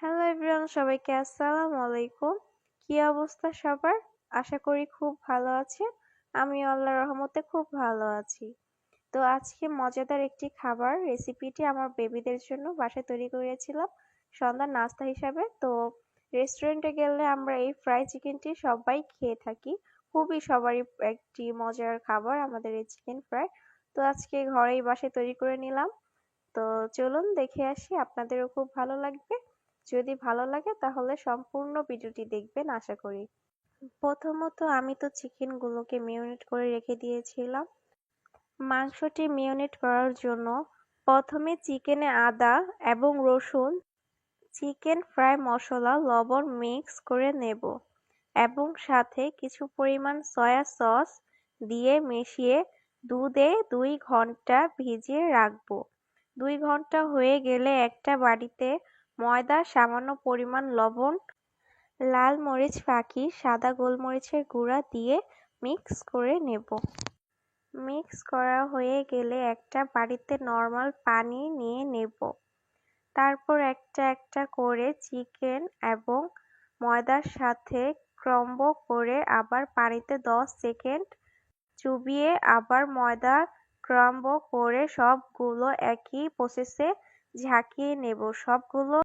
Hello everyone, সবাইকে আসসালামু আলাইকুম। কি অবস্থা সবার? আশা করি খুব ভালো আছেন। আমিও আল্লাহর রহমতে খুব ভালো আছি। তো আজকে মজাদার একটি খাবার রেসিপিটি আমার বেবিদের জন্য বাসায় তৈরি করেছিলাম সন্ধ্যার নাস্তা হিসাবে। তো রেস্টুরেন্টে গেলে আমরা এই ফ্রাই চিকেনটি সবাই খেয়ে থাকি। খুবই সবারই একটি মজার খাবার আমাদের এই চিকেন ফ্রাই। তো আজকে ঘরেই বাসায় তৈরি করে নিলাম। তো চলুন দেখে আসি, আপনাদেরও খুব ভালো লাগবে। যদি ভালো লাগে তাহলে সম্পূর্ণ ভিডিওটি দেখবেন আশা করি। প্রথমত আমি তো চিকেনগুলোকে মেরিনেট করে রেখে দিয়েছিলাম। মাংসটি মেরিনেট করার জন্য প্রথমে চিকেনে আদা এবং রসুন, চিকেন ফ্রাই মশলা, লবণ মিক্স করে নেব এবং সাথে কিছু পরিমাণ সয়া সস দিয়ে মিশিয়ে দুধে 2 ঘন্টা ভিজিয়ে রাখবো। 2 ঘন্টা হয়ে গেলে একটা বাটিতে ময়দা, সামান্য পরিমাণ লবণ, লাল মরিচ ফাঁকি, সাদা গোলমরিচের গুঁড়া দিয়ে মিক্স করে নেব। মিক্স করা হয়ে গেলে একটা বাটিতে নরমাল পানি নিয়ে নেব। তারপর একটা একটা করে চিকেন এবং ময়দার সাথে ক্রাম্বল করে আবার পানিতে 10 সেকেন্ড চুবিয়ে আবার ময়দা ক্রাম্বল করে সবগুলো একই প্রসেসে ঝাঁকিয়ে নেব। সবগুলো